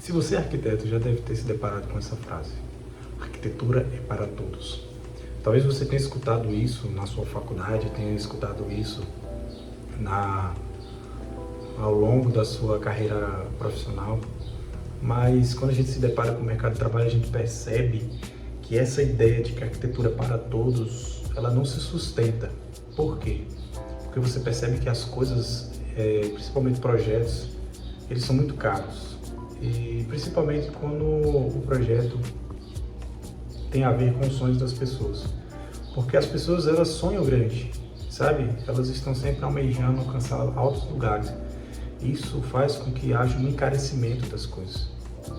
Se você é arquiteto, já deve ter se deparado com essa frase. Arquitetura é para todos. Talvez você tenha escutado isso na sua faculdade, tenha escutado isso ao longo da sua carreira profissional, mas quando a gente se depara com o mercado de trabalho, a gente percebe que essa ideia de que a arquitetura é para todos, ela não se sustenta. Por quê? Porque você percebe que as coisas, principalmente projetos, eles são muito caros. E principalmente quando o projeto tem a ver com os sonhos das pessoas. Porque as pessoas, elas sonham grande, sabe? Elas estão sempre almejando alcançar altos lugares. Isso faz com que haja um encarecimento das coisas,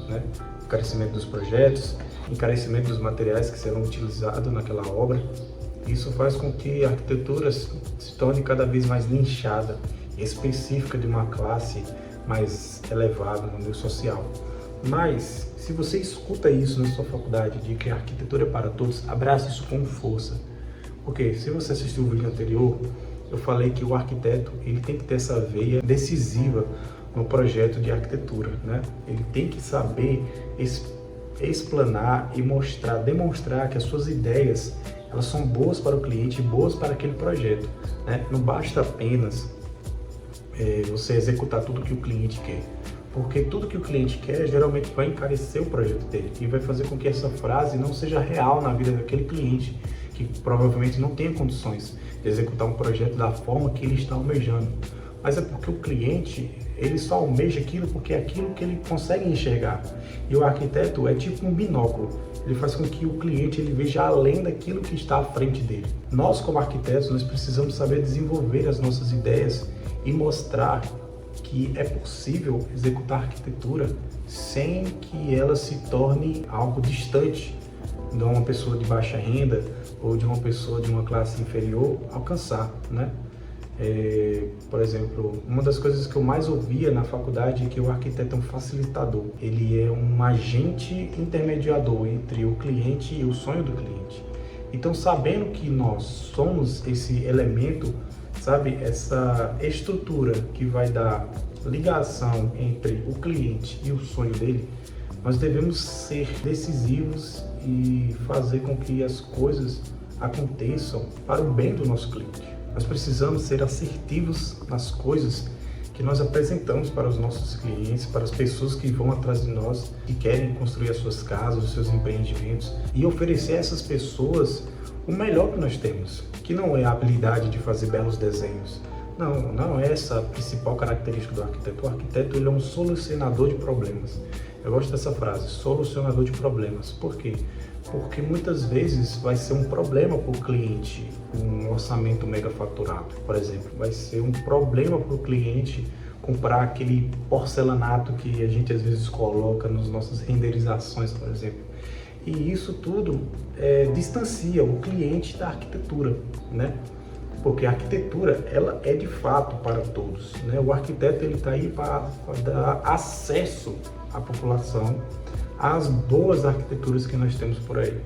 né? Encarecimento dos projetos, encarecimento dos materiais que serão utilizados naquela obra. Isso faz com que a arquitetura se torne cada vez mais nichada, específica de uma classe mais elevada no meio social. Mas, se você escuta isso na sua faculdade, de que a arquitetura é para todos, abrace isso com força. Porque, se você assistiu o vídeo anterior, eu falei que o arquiteto ele tem que ter essa veia decisiva no projeto de arquitetura, né? Ele tem que saber explanar e demonstrar que as suas ideias elas são boas para o cliente e boas para aquele projeto, né? Não basta apenas você executar tudo que o cliente quer, porque tudo que o cliente quer geralmente vai encarecer o projeto dele e vai fazer com que essa frase não seja real na vida daquele cliente, que provavelmente não tenha condições de executar um projeto da forma que ele está almejando. Mas é porque o cliente, ele só almeja aquilo porque é aquilo que ele consegue enxergar. E o arquiteto é tipo um binóculo. Ele faz com que o cliente ele veja além daquilo que está à frente dele. Nós, como arquitetos, nós precisamos saber desenvolver as nossas ideias e mostrar que é possível executar arquitetura sem que ela se torne algo distante de uma pessoa de baixa renda ou de uma pessoa de uma classe inferior alcançar, né? Por exemplo, uma das coisas que eu mais ouvia na faculdade é que o arquiteto é um facilitador. Ele é um agente intermediador entre o cliente e o sonho do cliente. Então, sabendo que nós somos esse elemento, sabe, essa estrutura que vai dar ligação entre o cliente e o sonho dele, nós devemos ser decisivos e fazer com que as coisas aconteçam para o bem do nosso cliente. Nós precisamos ser assertivos nas coisas que nós apresentamos para os nossos clientes, para as pessoas que vão atrás de nós, que querem construir as suas casas, os seus empreendimentos, e oferecer a essas pessoas o melhor que nós temos, que não é a habilidade de fazer belos desenhos. Não é essa a principal característica do arquiteto. O arquiteto ele é um solucionador de problemas. Eu gosto dessa frase, solucionador de problemas. Por quê? Porque muitas vezes vai ser um problema para o cliente um orçamento mega faturado, por exemplo. Vai ser um problema para o cliente comprar aquele porcelanato que a gente às vezes coloca nas nossas renderizações, por exemplo. E isso tudo distancia o cliente da arquitetura, né? Porque a arquitetura, ela é de fato para todos, né? O arquiteto, ele está aí para dar acesso à população às boas arquiteturas que nós temos por aí.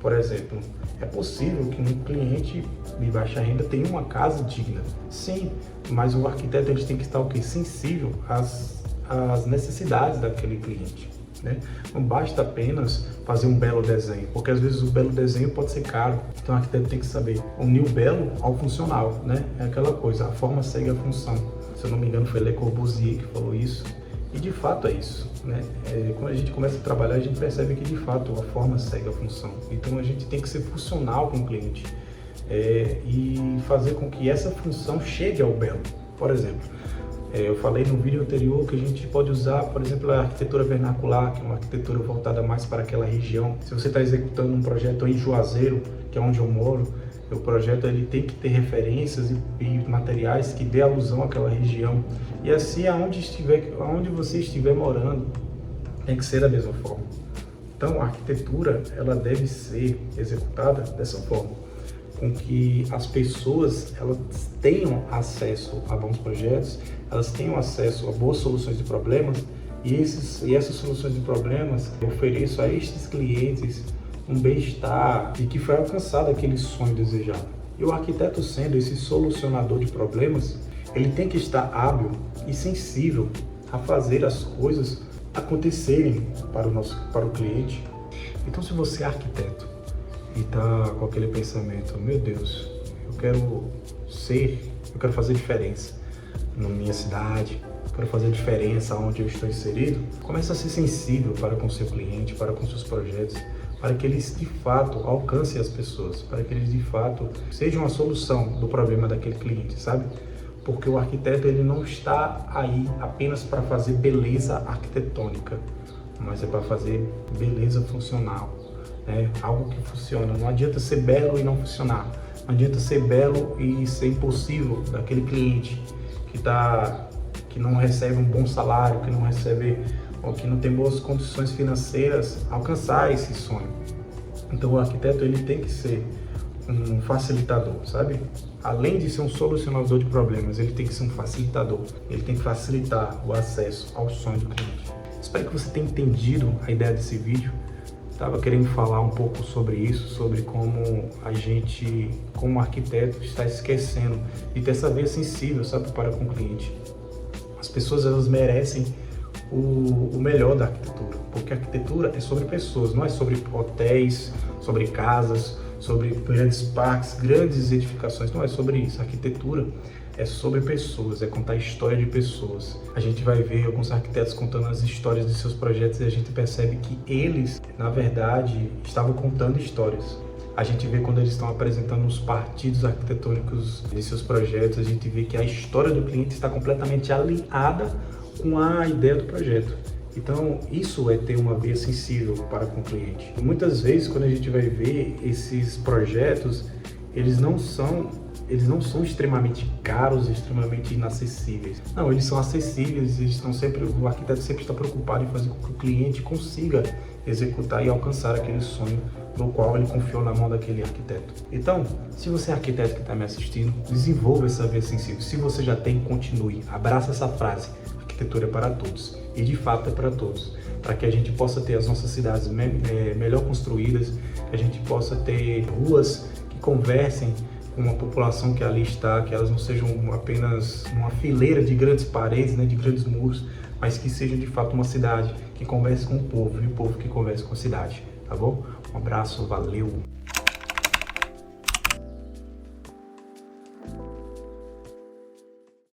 Por exemplo, é possível que um cliente de baixa renda tenha uma casa digna. Sim, mas o arquiteto ele tem que estar sensível às necessidades daquele cliente, né? Não basta apenas fazer um belo desenho, porque às vezes o belo desenho pode ser caro. Então o arquiteto tem que saber unir o belo ao funcional, né? É aquela coisa, a forma segue a função. Se eu não me engano foi Le Corbusier que falou isso, e de fato é isso, né? Quando a gente começa a trabalhar, a gente percebe que de fato a forma segue a função. Então a gente tem que ser funcional com o cliente e fazer com que essa função chegue ao belo. Por exemplo, eu falei no vídeo anterior que a gente pode usar, por exemplo, a arquitetura vernacular, que é uma arquitetura voltada mais para aquela região. Se você está executando um projeto em Juazeiro, que é onde eu moro, o projeto ele tem que ter referências e materiais que dê alusão àquela região. E assim, aonde você estiver morando, tem que ser da mesma forma. Então, a arquitetura ela deve ser executada dessa forma, com que as pessoas elas tenham acesso a bons projetos, elas tenham acesso a boas soluções de problemas e essas soluções de problemas ofereçam a estes clientes um bem-estar e que foi alcançado aquele sonho desejado. E o arquiteto, sendo esse solucionador de problemas, ele tem que estar hábil e sensível a fazer as coisas acontecerem para o cliente. Então, se você é arquiteto e está com aquele pensamento, meu Deus, eu quero fazer diferença na minha cidade, quero fazer diferença onde eu estou inserido, comece a ser sensível para com o seu cliente, para com seus projetos, para que eles de fato alcancem as pessoas, para que eles de fato sejam a solução do problema daquele cliente, sabe? Porque o arquiteto ele não está aí apenas para fazer beleza arquitetônica, mas é para fazer beleza funcional, né? Algo que funciona. Não adianta ser belo e não funcionar. Não adianta ser belo e ser impossível daquele cliente que não recebe um bom salário, que não recebe ou que não tem boas condições financeiras alcançar esse sonho. Então o arquiteto ele tem que ser um facilitador, sabe? Além de ser um solucionador de problemas, ele tem que ser um facilitador. Ele tem que facilitar o acesso ao sonho do cliente. Espero que você tenha entendido a ideia desse vídeo. Estava querendo falar um pouco sobre isso, sobre como a gente, como arquiteto, está esquecendo de ter essa veia sensível, sabe, para com o cliente. As pessoas, elas merecem o melhor da arquitetura, porque a arquitetura é sobre pessoas, não é sobre hotéis, sobre casas, sobre grandes parques, grandes edificações, não é sobre isso. A arquitetura é sobre pessoas, é contar a história de pessoas. A gente vai ver alguns arquitetos contando as histórias de seus projetos e a gente percebe que eles, na verdade, estavam contando histórias. A gente vê quando eles estão apresentando os partidos arquitetônicos de seus projetos, a gente vê que a história do cliente está completamente alinhada com a ideia do projeto. Então, isso é ter uma veia sensível para com o cliente. Muitas vezes, quando a gente vai ver esses projetos, eles não são extremamente caros, extremamente inacessíveis. Não, eles são acessíveis, o arquiteto sempre está preocupado em fazer com que o cliente consiga executar e alcançar aquele sonho no qual ele confiou na mão daquele arquiteto. Então, se você é arquiteto que está me assistindo, desenvolva essa veia sensível. Se você já tem, continue. Abraça essa frase. Arquitetura é para todos. E de fato é para todos. Para que a gente possa ter as nossas cidades melhor construídas, que a gente possa ter ruas que conversem com uma população que ali está, que elas não sejam apenas uma fileira de grandes paredes, né, de grandes muros, mas que sejam de fato uma cidade que converse com o povo e o povo que converse com a cidade, tá bom? Um abraço, valeu!